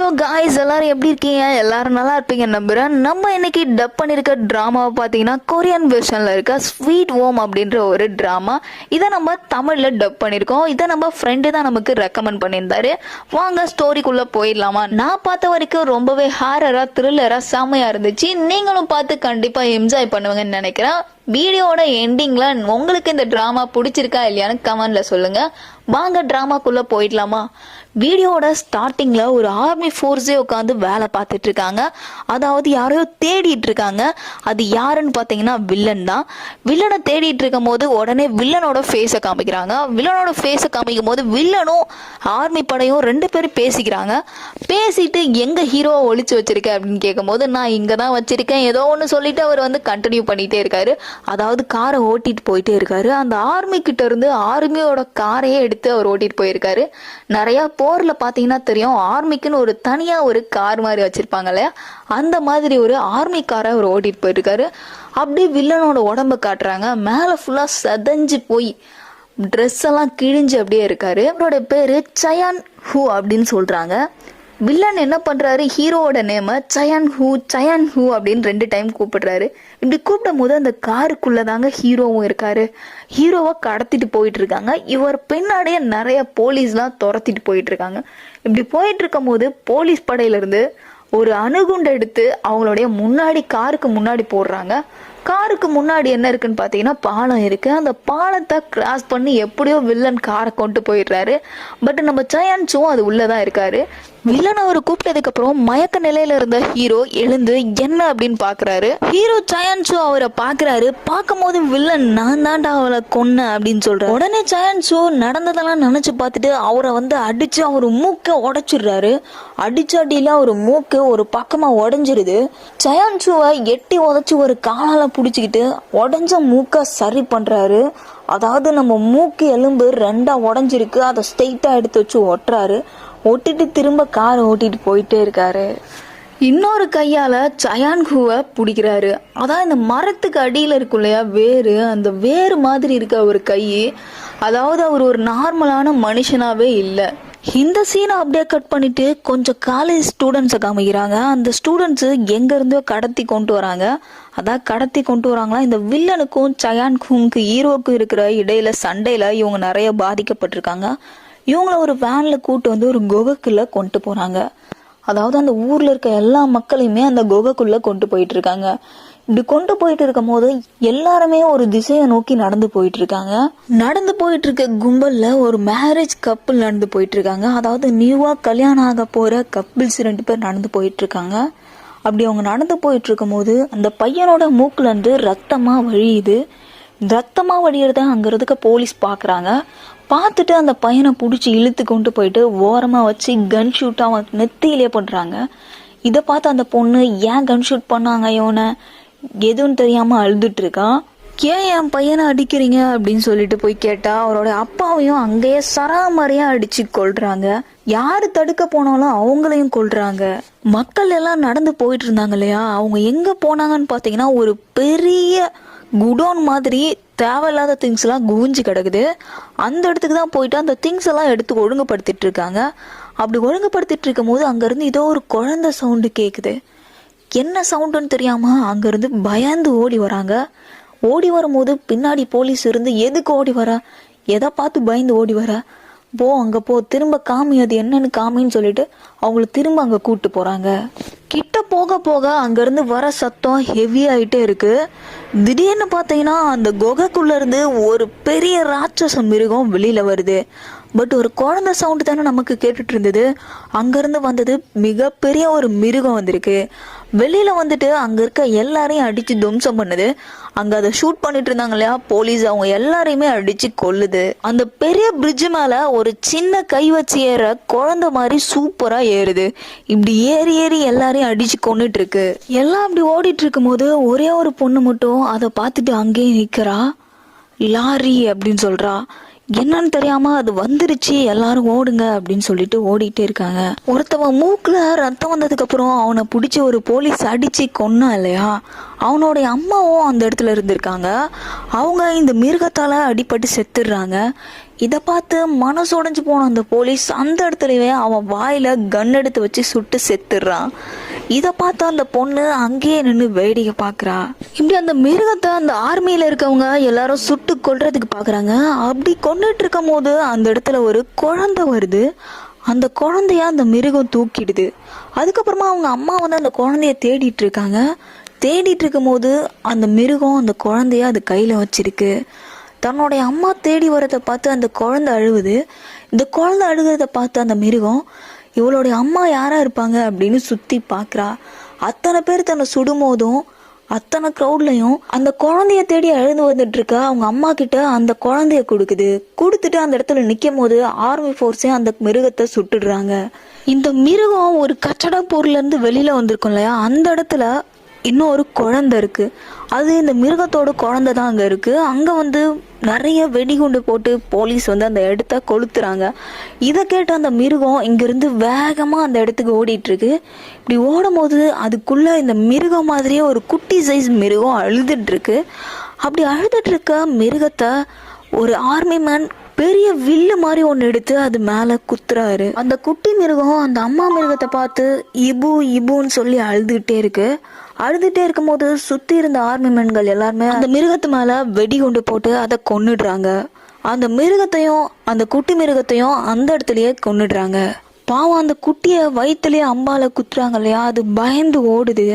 Hello guys, எல்லாரும் எப்படி இருக்கீங்க? எல்லாரும் நல்லா இருப்பீங்க நம்புறேன். நம்ம இன்னைக்கு டப் பண்ணியிருக்க ட்ராமாவை பார்த்தீங்கன்னா கொரியன் வெர்ஷனில் இருக்க ஸ்வீட் ஹோம் அப்படின்ற ஒரு ட்ராமா. இதை நம்ம தமிழில் டப் பண்ணியிருக்கோம். இதை நம்ம ஃப்ரெண்டு தான் நமக்கு ரெக்கமெண்ட் பண்ணியிருந்தாரு. வாங்க ஸ்டோரிக்குள்ளே போயிடலாமா? நான் பார்த்த வரைக்கும் ரொம்பவே ஹாரராக த்ரில்லராக செம்மையாக இருந்துச்சு. நீங்களும் பார்த்து கண்டிப்பாக என்ஜாய் பண்ணுவீங்கன்னு நினைக்கிறேன். வீடியோட எண்டிங்கில் உங்களுக்கு இந்த ட்ராமா பிடிச்சிருக்கா இல்லையான்னு கமெண்டில் சொல்லுங்கள். வாங்க ட்ராமாக்குள்ளே போயிடலாமா? வீடியோட ஸ்டார்டிங்கில் ஒரு ஆர்மி ஃபோர்ஸே உட்காந்து வேலை பார்த்துட்டு இருக்காங்க. அதாவது யாரையோ தேடிட்டு இருக்காங்க. அது யாருன்னு பார்த்தீங்கன்னா வில்லன் தான். வில்லனை தேடிட்டு இருக்கும் போது உடனே வில்லனோட ஃபேஸை காமிக்கிறாங்க. வில்லனோட ஃபேஸை காமிக்கும் போது வில்லனும் ஆர்மி படையும் ரெண்டு பேரும் பேசிக்கிறாங்க. பேசிட்டு எங்க ஹீரோவை ஒழிச்சு வச்சிருக்க அப்படின்னு கேட்கும்போது நான் இங்கே தான் வச்சிருக்கேன் ஏதோ ஒன்று சொல்லிட்டு அவர் வந்து கண்டினியூ பண்ணிட்டே இருக்காரு. அதாவது காரை ஓட்டிட்டு போயிட்டே இருக்காரு. அந்த ஆர்மி கிட்ட இருந்து ஆர்மியோட காரையே எடுத்து அவர் ஓட்டிட்டு போயிருக்காரு. நிறைய போர்ல பாத்தீங்கன்னா தெரியும், ஆர்மிக்குன்னு ஒரு தனியா ஒரு கார் மாதிரி வச்சிருப்பாங்க இல்லையா, அந்த மாதிரி ஒரு ஆர்மி காரை அவர் ஓட்டிட்டு போயிருக்காரு. அப்படியே வில்லனோட உடம்ப காட்டுறாங்க. மேல ஃபுல்லா செதஞ்சு போய் ட்ரெஸ் எல்லாம் கிழிஞ்சு அப்படியே இருக்காரு. அவரோட பேரு சயான் ஹூ அப்படின்னு சொல்றாங்க. வில்லன் என்ன பண்றாரு, ஹீரோவோட நேம சயான் ஹூ அப்படின்னு 2 டைம் கூப்பிடுறாரு. இப்படி கூப்பிடும் போது அந்த காருக்குள்ளதாங்க ஹீரோவும் இருக்காரு. ஹீரோவை கடத்திட்டு போயிட்டு இருக்காங்க. இவர் பின்னாடியே நிறைய போலீஸ்லாம் துரத்திட்டு போயிட்டு இருக்காங்க. இப்படி போயிட்டு இருக்கும் போது போலீஸ் படையில இருந்து ஒரு அணுகுண்டை எடுத்து அவங்களுடைய முன்னாடி காருக்கு முன்னாடி போடுறாங்க. காருக்கு முன்னாடி என்ன இருக்குன்னு பார்த்தீங்கன்னா பாலம் இருக்கு. அந்த பாலத்தை கிராஸ் பண்ணி எப்படியோ வில்லன் காரை கொண்டு போயிடுறாரு. பட் நம்ம சயான்சும் அது உள்ளதான் இருக்காரு. வில்லன் அவர் கூப்பிட்டதுக்கு அப்புறம் மயக்க நிலையில இருந்த ஹீரோ எழுந்து என்ன அப்படின்னு பாக்குறாரு. ஹீரோ சயான்சு அவரை பாக்குறாரு. பார்க்கும் போது வில்லன் நான் தாண்டா அவளை கொன்ன அப்படின்னு சொல்றாரு. உடனே சயான்சு நடந்ததெல்லாம் நினைச்சு பார்த்துட்டு அவரை வந்து அடிச்சு அவர் மூக்க உடைச்சிடுறாரு. அடிச்சு அடியில ஒரு மூக்கு ஒரு பக்கமா உடைஞ்சிருது. சயான்சுவை எட்டி உதைச்சு ஒரு காலால பிடிச்சிக்கிட்டு உடஞ்ச மூக்க சரி பண்றாரு. அதாவது நம்ம மூக்கு எலும்பு 2ஆ உடஞ்சிருக்கு. அதை ஸ்ட்ரெயிட்டா எடுத்து வச்சு ஒட்டுறாரு. ஒட்டிட்டு திரும்ப காரை ஓட்டிட்டு போயிட்டே இருக்காரு. இன்னொரு கையால சயான் ஹூவை பிடிக்கிறாரு. அதான் இந்த மரத்துக்கு அடியில இருக்கும் இல்லையா வேறு, அந்த வேறு மாதிரி இருக்க ஒரு கை. அதாவது அவர் ஒரு நார்மலான மனுஷனாவே இல்லை. இந்த சீனை அப்படியே கட் பண்ணிட்டு கொஞ்சம் காலேஜ் ஸ்டூடெண்ட்ஸை காமிக்கிறாங்க. அந்த ஸ்டூடெண்ட்ஸு எங்கேருந்தோ கடத்தி கொண்டு வராங்க. அதான் கடத்தி கொண்டு வராங்களா. இந்த வில்லனுக்கும் சயான் ஹூங்க்கு ஹீரோவுக்கும் இருக்கிற இடையில சண்டையில இவங்க நிறைய பாதிக்கப்பட்டிருக்காங்க. இவங்கள ஒரு வேன்ல கூட்டு வந்து ஒரு குகைக்குள்ள கொண்டு போறாங்க. அதாவது அந்த ஊர்ல இருக்க எல்லா மக்களையுமே அந்த குகைக்குள்ள கொண்டு போயிட்டு இருக்காங்க. இப்படி கொண்டு போயிட்டு இருக்கும் போது எல்லாருமே ஒரு திசையை நோக்கி நடந்து போயிட்டு இருக்காங்க. நடந்து போயிட்டு இருக்க கும்பல்ல ஒரு மேரேஜ் கப்பிள் நடந்து போயிட்டு இருக்காங்க. அதாவது நியூவா கல்யாணம் ஆக போற கப்பிள்ஸ் 2 பேர் நடந்து போயிட்டு இருக்காங்க. அப்படி அவங்க நடந்து போயிட்டு இருக்கும் போது அந்த பையனோட மூக்குல இருந்து ரத்தமா வழியுது. ரத்தமா வழியறத அங்க இருக்க போலீஸ் பாக்குறாங்க. பார்த்துட்டு அந்த பையனை பிடிச்சி இழுத்து கொண்டு போயிட்டு ஓரமா வச்சு கன் ஷூட் அவன் நெத்தியிலே பண்றாங்க. இதை பார்த்து அந்த பொண்ணு ஏன் கன் ஷூட் பண்ணாங்க இவனை எதுவும் தெரியாம அழுதுட்டு இருக்கான். ஏன் என் பையனை அடிக்கிறீங்க அப்படின்னு சொல்லிட்டு போய் கேட்டா அவரோட அப்பாவையும் அங்கேயே சராமரியா அடிச்சு கொல்றாங்க. யாரு தடுக்க போனாலும் அவங்களையும் கொல்றாங்க. மக்கள் எல்லாம் நடந்து போயிட்டு இருந்தாங்க இல்லையா, அவங்க எங்க போனாங்கன்னு பாத்தீங்கன்னா ஒரு பெரிய குடோன் மாதிரி தேவையில்லாத திங்ஸ் எல்லாம் குவிஞ்சு கிடக்குது. அந்த இடத்துக்கு தான் போயிட்டு அந்த திங்ஸ் எல்லாம் எடுத்து ஒழுங்குபடுத்திட்டு இருக்காங்க. அப்படி ஒழுங்குபடுத்திட்டு இருக்கும் போது அங்கிருந்து ஏதோ ஒரு குழந்தை சவுண்டு கேக்குது. என்ன சவுண்டுன்னு தெரியாம அங்கிருந்து பயந்து ஓடி வராங்க. ஓடி வரும்போது பின்னாடி போலீஸ் இருந்து எதுக்கு ஓடி வர, எதை பார்த்து பயந்து ஓடி வர, போ அங்க போ, திரும்ப காமி, அது என்னன்னு காமின்னு சொல்லிட்டு அவங்கள திரும்ப அங்க கூட்டு போறாங்க. கிட்ட போக போக அங்க இருந்து வர சத்தம் ஹெவி ஆயிட்டே இருக்கு. திடீர்னு பாத்தீங்கன்னா அந்த குகைக்குள்ள இருந்து ஒரு பெரிய ராட்சச மிருகம் வெளியில வருது. பட் ஒரு குழந்தை சவுண்டு தானே நமக்கு கேட்டுட்டு இருந்தது. அங்கிருந்து வந்தது மிகப்பெரிய ஒரு மிருகம் வந்திருக்கு. வெளியில வந்துட்டு அங்க இருக்க எல்லாரையும் அடிச்சு துவம்சம் பண்ணுது. அங்க அதை ஷூட் பண்ணிட்டு இருந்தாங்க இல்லையா போலீஸ், அவங்க எல்லாரையுமே அடிச்சு கொல்லுது. அந்த பெரிய பிரிட்ஜ் மேல ஒரு சின்ன கை வச்சு ஏற குழந்தை மாதிரி சூப்பரா ஏறுது. இப்படி ஏறி ஏறி எல்லாரையும் அடிச்சு கொண்டுட்டு இருக்கு. எல்லாம் அப்படி ஓடிட்டு இருக்கும் போது ஒரே ஒரு பொண்ணு மட்டும் அதை பார்த்துட்டு அங்கேயே நிக்கிறா. லாரி அப்படின்னு சொல்றா. என்னன்னு தெரியாம அது வந்துருச்சு, எல்லாரும் ஓடுங்க அப்படின்னு சொல்லிட்டு ஓடிட்டே இருக்காங்க. ஒருத்தவன் மூக்குல ரத்தம் வந்ததுக்கு அப்புறம் அவனை பிடிச்சி ஒரு போலீஸ் அடிச்சு கொன்னா இல்லையா, அவனுடைய அம்மாவும் அந்த இடத்துல இருந்திருக்காங்க. அவங்க இந்த மிருகத்தால அடிபட்டு செத்துடுறாங்க. இதை பார்த்து மனசு உடைஞ்சு போன அந்த போலீஸ் அந்த இடத்துலயே அவன் வாயில கன் எடுத்து வச்சு சுட்டு செத்துடுறான். இதை பார்த்தா அந்த பொண்ணு அங்கேயே நின்று வேடிக்கை பார்க்குறா. இப்படி அந்த மிருகத்தை அந்த ஆர்மியில இருக்கவங்க எல்லாரும் சுட்டு கொல்றதுக்கு பார்க்குறாங்க. அப்படி கொண்டுட்டு இருக்கும் போது அந்த இடத்துல ஒரு குழந்தை வருது. அந்த குழந்தைய அந்த மிருகம் தூக்கிடுது. அதுக்கப்புறமா அவங்க அம்மா வந்து அந்த குழந்தைய தேடிட்டு இருக்காங்க. தேடிட்டு இருக்கும் போது அந்த மிருகம் அந்த குழந்தைய அது கையில் வச்சிருக்கு. தன்னுடைய அம்மா தேடி வரதை பார்த்து அந்த குழந்தை அழுவுது. இந்த குழந்தை அழுகிறத பார்த்து அந்த மிருகம் இவளுடைய அம்மா யாரா இருப்பாங்க அப்படின்னு சுத்தி பார்க்குறா. அத்தனை பேர் தன்னை சுடும்போதும் அத்தனை க்ரௌட்லையும் அந்த குழந்தைய தேடி அழுது வந்துட்டு இருக்க அவங்க அம்மா கிட்ட அந்த குழந்தைய கொடுத்துட்டு அந்த இடத்துல நிற்கும் போது ஆர்மி ஃபோர்ஸே அந்த மிருகத்தை சுட்டுடுறாங்க. இந்த மிருகம் ஒரு கச்சடா போர்ல இருந்து வெளியில வந்திருக்கும் இல்லையா, அந்த இடத்துல இன்னும் ஒரு குழந்தை இருக்கு. அது இந்த மிருகத்தோட குழந்தை தான் அங்கே இருக்கு. அங்கே வந்து நிறைய வெடிகுண்டு போட்டு போலீஸ் வந்து அந்த இடத்த கொளுத்துறாங்க. இதை கேட்டு அந்த மிருகம் இங்கிருந்து வேகமாக அந்த இடத்துக்கு ஓடிட்டு இருக்கு. இப்படி ஓடும் போது அதுக்குள்ள இந்த மிருகம் மாதிரியே ஒரு குட்டி சைஸ் மிருகம் அழுதுட்டு இருக்கு. அப்படி அழுதுட்டு இருக்க மிருகத்தை ஒரு ஆர்மி மேன் பெரிய வில்லு மாதிரி ஒன்று எடுத்து அது மேலே குத்துறாரு. அந்த குட்டி மிருகம் அந்த அம்மா மிருகத்தை பார்த்து இபுன்னு சொல்லி அழுதுகிட்டே இருக்கும்போது சுற்றி இருந்த ஆர்மி மேன்கள் எல்லாருமே அந்த மிருகத்து மேலே வெடி கொண்டு போட்டு அதை கொன்னுடுறாங்க. அந்த மிருகத்தையும் அந்த குட்டி மிருகத்தையும் அந்த இடத்துலயே கொன்னுடுறாங்க. பாவம் அந்த குட்டியை வயிற்றுலேயே அம்பால குத்துறாங்க இல்லையா, அது பயந்து ஓடுது.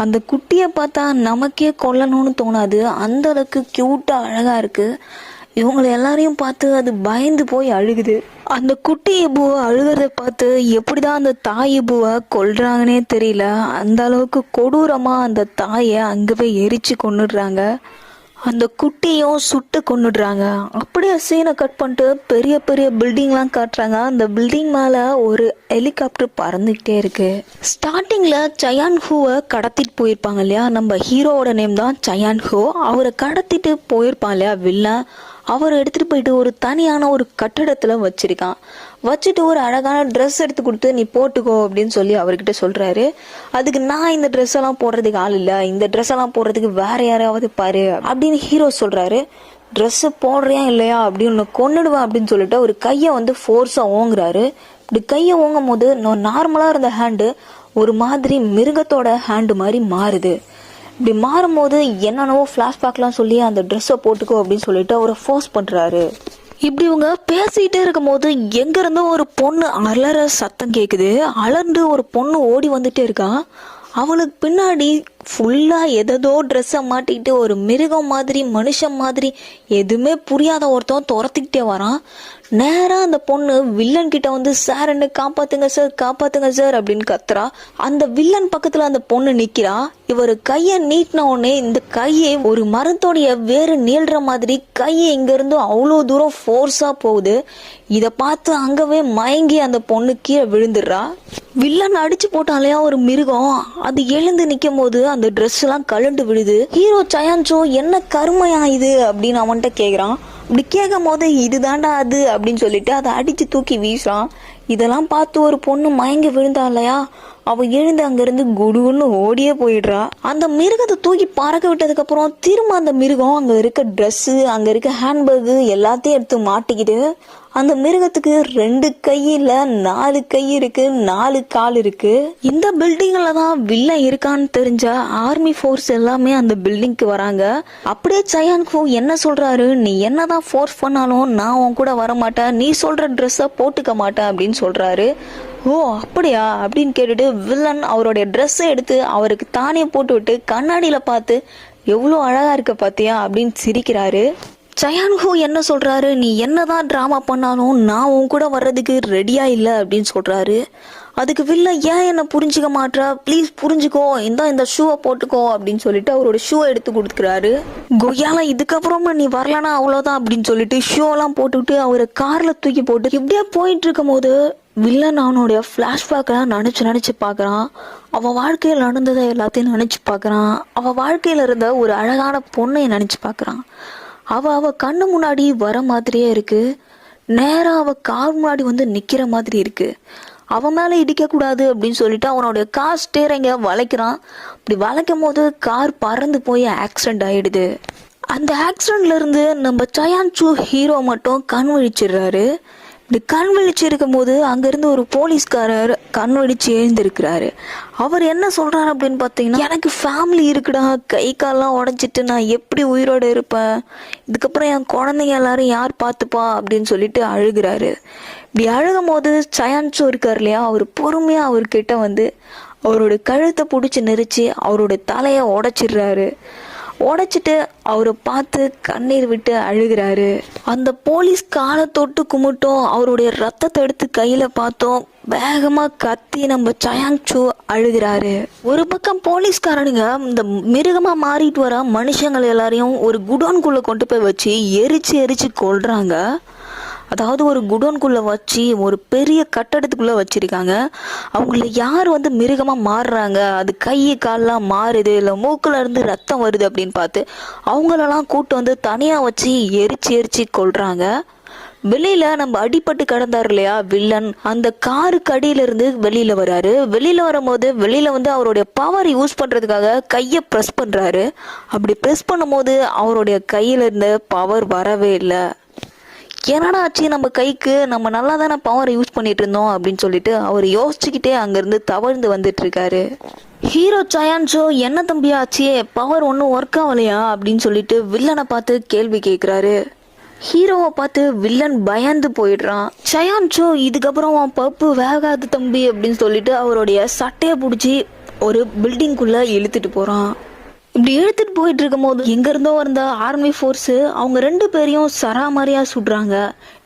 அந்த குட்டியை பார்த்தா நமக்கே கொல்லணும்னு தோணாது, அந்த அளவுக்கு க்யூட்டாக அழகாக இருக்குது. இவங்களை எல்லாரையும் பார்த்து அது பயந்து போய் அழுகுது. அந்த குட்டி இபுவை அழுகிறத பார்த்து எப்படிதான் அந்த தாய் இபுவை கொல்றாங்கன்னே தெரியல. அந்த அளவுக்கு கொடூரமா அந்த தாயை அங்கே போய் எரிச்சு கொன்னுடுறாங்க. அந்த குட்டியும் சுட்டு கொன்னுடுறாங்க. அப்படியே சீனை கட் பண்ணிட்டு பெரிய பெரிய பில்டிங்லாம் காட்டுறாங்க. அந்த பில்டிங் மேலே ஒரு ஹெலிகாப்டர் பறந்துக்கிட்டே இருக்கு. ஸ்டார்டிங்கில் சயான் ஹூவை கடத்திட்டு போயிருப்பாங்க இல்லையா, நம்ம ஹீரோவோட நேம் தான் சயான் ஹூ. அவரை கடத்திட்டு போயிருப்பான் இல்லையா வில்லன், அவர் எடுத்துகிட்டு போயிட்டு ஒரு தனியான ஒரு கட்டடத்தில் வச்சிருக்கான். வச்சுட்டு ஒரு அழகான ட்ரெஸ் எடுத்து கொடுத்து நீ போட்டுக்கோ அப்படின்னு சொல்லி அவர்கிட்ட சொல்கிறாரு. அதுக்கு நான் இந்த ட்ரெஸ் எல்லாம் போடுறதுக்கு ஆள் இல்லை, இந்த ட்ரெஸ் எல்லாம் போடுறதுக்கு வேற யாராவது பாரு அப்படின்னு ஹீரோ சொல்கிறாரு. ட்ரெஸ்ஸு போடுறியா இல்லையா அப்படின்னு கொன்னுடுவேன் அப்படின்னு சொல்லிட்டு ஒரு கையை வந்து ஃபோர்ஸாக ஓங்குறாரு. இப்படி கையை ஓங்கும் போது நார்மலாக இருந்த ஹேண்டு ஒரு மாதிரி மிருகத்தோட ஹேண்டு மாதிரி மாறுது. இப்படி மாறும்போது என்னென்னவோ ஃப்ளாஷ்பேக்லாம் சொல்லி அந்த ட்ரெஸ்ஸை போட்டுக்கோ அப்படின்னு சொல்லிட்டு அவரை ஃபோர்ஸ் பண்ணுறாரு. இப்படி இவங்க பேசிகிட்டே இருக்கும் போது எங்கேருந்தோ ஒரு பொண்ணு அலற சத்தம் கேட்குது. அலர்ந்து ஒரு பொண்ணு ஓடி வந்துட்டே இருக்கா. அவளுக்கு பின்னாடி ஃபுல்லாக எதோ ட்ரெஸ்ஸை மாட்டிக்கிட்டு ஒரு மிருகம் மாதிரி மனுஷன் மாதிரி எதுவுமே புரியாத ஒருத்தன் துரத்திக்கிட்டே வரான். நேராக அந்த பொண்ணு வில்லன் கிட்ட வந்து சார் என்ன காப்பாத்துங்க சார் அப்படின்னு கத்துறா. அந்த வில்லன் பக்கத்தில் அந்த பொண்ணு நிற்கிறா. இவர் கையை நீட்டின உடனே இந்த கையை ஒரு மரத்தோடைய வேறு நீள்ற மாதிரி கையை இங்கேருந்து அவ்வளோ தூரம் ஃபோர்ஸாக போகுது. இதை பார்த்து அங்கவே மயங்கி அந்த பொண்ணு கீழே விழுந்துடுறா. வில்லன் அடிச்சு போட்டாலையா ஒரு மிருகம், அது எழுந்து நிற்கும் போது அந்த ட்ரெஸ் எல்லாம் கலண்டு விழுது. ஹீரோ சயான்சோ என்ன கருமையா இது அப்படின்னு அவன்கிட்ட கேட்குறான். இப்படி கேட்கும் போது இதுதாண்டா அது அப்படின்னு சொல்லிட்டு அதை அடிச்சு தூக்கி வீசுறான். இதெல்லாம் பார்த்து ஒரு பொண்ணு மயங்கி விழுந்தா இல்லையா, அவ எழுந்து அங்கிருந்து குடுன்னு ஓடியே போயிடுறா. அந்த மிருகத்தை தூக்கி பறக்க விட்டதுக்கு அப்புறம் திரும்ப அந்த மிருகம் அங்க இருக்க ட்ரெஸ்ஸு அங்க இருக்க ஹேண்ட்பேக்கு எல்லாத்தையும் எடுத்து மாட்டிக்கிட்டு அந்த மிருகத்துக்கு 2 கை இல்ல 4 கை இருக்கு, 4 கால் இருக்கு. இந்த பில்டிங்ல தான் வில்லன் இருக்கான்னு தெரிஞ்ச ஆர்மி ஃபோர்ஸ் எல்லாமே அந்த பில்டிங்க்கு வராங்க. அப்படியே சயான் ஹூ என்ன சொல்றாரு, நீ என்னதான் ஃபோர்ஸ் பண்ணாலும் நான் உன் கூட வர மாட்டேன், நீ சொல்ற ட்ரெஸ்ஸை போட்டுக்க மாட்டேன் அப்படின்னு சொல்றாரு. ஓ அப்படியா அப்படின்னு கேட்டுட்டு வில்லன் அவருடைய ட்ரெஸ்ஸை எடுத்து அவருக்கு தானே போட்டு விட்டு கண்ணாடியில பார்த்து எவ்வளோ அழகா இருக்க பாத்தியா அப்படின்னு சிரிக்கிறாரு. சயான் ஹூ என்ன சொல்றாரு, நீ என்னதான் டிராமா பண்ணாலும் நான் உன் கூட வர்றதுக்கு ரெடியா இல்லை அப்படின்னு சொல்றாரு. அதுக்கு வில்லன் ஏன் என்ன புரிஞ்சுக்க மாட்டா, ப்ளீஸ் புரிஞ்சுக்கோ, இந்த ஷூவை போட்டுக்கோ அப்படின்னு சொல்லிட்டு அவரோட ஷூவை எடுத்து கொடுத்துக்கிறாரு. கொய்யால இதுக்கப்புறமா நீ வரலனா அவ்வளோதான் அப்படின்னு சொல்லிட்டு ஷூவெல்லாம் போட்டுவிட்டு அவரை கார்ல தூக்கி போட்டு இப்படியே போயிட்டு இருக்கும் போது வில்லன் அவனுடைய ஃப்ளாஷ்பேக்கெல்லாம் நினச்சி பார்க்குறான். அவன் வாழ்க்கையில் நடந்ததை எல்லாத்தையும் நினச்சி பார்க்குறான். அவன் வாழ்க்கையில் இருந்த ஒரு அழகான பொண்ணை நினச்சி பார்க்குறான். அவ கண்ணு முன்னாடி வர மாதிரியே இருக்கு. நேரா அவ கார் முன்னாடி வந்து நிக்கிற மாதிரி இருக்கு. அவன் மேல இடிக்க கூடாது அப்படின்னு சொல்லிட்டு அவனுடைய கார் ஸ்டேரிங்க வளைக்கிறான். இப்படி வளைக்கும் போது கார் பறந்து போய் ஆக்சிடென்ட் ஆயிடுது. அந்த ஆக்சிடென்ட்ல இருந்து நம்ம சயான்சு ஹீரோ மட்டும் கண் விழிச்சிடுறாரு. இப்படி கண் விழிச்சு இருக்கும் போது அங்கிருந்து ஒரு போலீஸ்காரர் கண் விழிச்சு எழுந்திருக்கிறாரு. அவர் என்ன சொல்றாரு அப்படின்னு பார்த்தீங்கன்னா, எனக்கு ஃபேமிலி இருக்குடா, கை கால்லாம் உடஞ்சிட்டு நான் எப்படி உயிரோடு இருப்பேன், இதுக்கப்புறம் என் குழந்தைங்க எல்லாரும் யார் பார்த்துப்பா அப்படின்னு சொல்லிட்டு அழுகிறாரு. இப்படி அழுகும் போது சயான்சு இருக்கார் இல்லையா, அவர் பொறுமையா அவர்கிட்ட வந்து அவரோட கழுத்தை பிடிச்சி நெரிச்சு அவரோட தலையை உடைச்சிடுறாரு. உடைச்சிட்டு அவரை பார்த்து கண்ணீர் விட்டு அழுகிறாரு. அந்த போலீஸ் காலை தொட்டு கும்பிட்டோம், அவருடைய ரத்தத்தை எடுத்து கையில பார்த்தோம், வேகமா கத்தி நம்ம சயான்சு அழுகிறாரு. ஒரு பக்கம் போலீஸ்காரனுங்க இந்த மிருகமா மாறிட்டு வர மனுஷங்களை எல்லாரையும் ஒரு குடோன்குள்ள கொண்டு போய் வச்சு எரிச்சு எரிச்சு கொல்றாங்க. அதாவது ஒரு குடோன்குள்ளே வச்சு ஒரு பெரிய கட்டடத்துக்குள்ளே வச்சுருக்காங்க. அவங்கள யார் வந்து மிருகமாக மாறுறாங்க, அது கை கால்லாம் மாறுது, இல்லை மூக்கில் இருந்து ரத்தம் வருது அப்படின்னு பார்த்து அவங்களெல்லாம் கூட்டு வந்து தனியாக வச்சு எரிச்சு எரிச்சு கொள்றாங்க. வெளியில நம்ம அடிபட்டு கிடந்தார் இல்லையா வில்லன், அந்த காருக்கு அடியிலிருந்து வெளியில வராரு. வெளியில வரும்போது வெளியில வந்து அவருடைய பவர் யூஸ் பண்றதுக்காக கையை ப்ரெஸ் பண்றாரு. அப்படி ப்ரெஸ் பண்ணும்போது அவருடைய கையில இருந்த பவர் வரவே இல்லை. என்னடா ஆச்சு நம்ம கைக்கு, நம்ம நல்லா தானே பவர் யூஸ் பண்ணிட்டு இருந்தோம் அப்படின்னு சொல்லிட்டு அவர் யோசிச்சுக்கிட்டே அங்கிருந்து தவழ்ந்து வந்துட்டு இருக்காரு. ஹீரோ சயான்சு என்ன தம்பி ஆச்சு, பவர் ஒன்றும் ஒர்க் ஆகலையா அப்படின்னு சொல்லிட்டு வில்லனை பார்த்து கேள்வி கேட்குறாரு. ஹீரோவை பார்த்து வில்லன் பயந்து போயிடுறான். சயான்சு இதுக்கப்புறம் உன் பப்பு வேகாது தம்பி அப்படின்னு சொல்லிட்டு அவருடைய சட்டையை பிடிச்சி ஒரு பில்டிங்குள்ள இழுத்துட்டு போறான். இப்படி இழுத்துட்டு போயிட்டு இருக்கும் போது எங்க இருந்தோ வந்த ஆர்மி ஃபோர்ஸ் அவங்க 2 பேரையும் சராமரியா சுடுறாங்க.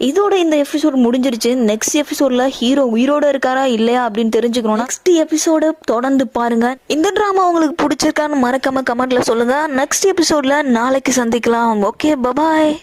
இதோட இந்த எபிசோட் முடிஞ்சிருச்சு. நெக்ஸ்ட் எபிசோட்ல ஹீரோ உயிரோட இருக்காரா இல்லையா அப்படின்னு தெரிஞ்சுக்கணும். நெக்ஸ்ட் எபிசோட தொடர்ந்து பாருங்க. இந்த டிராமா உங்களுக்கு பிடிச்சிருக்கான்னு மறக்காம கமெண்ட்ல சொல்லுங்க. நெக்ஸ்ட் எபிசோட்ல நாளைக்கு சந்திக்கலாம். Okay, bye bye.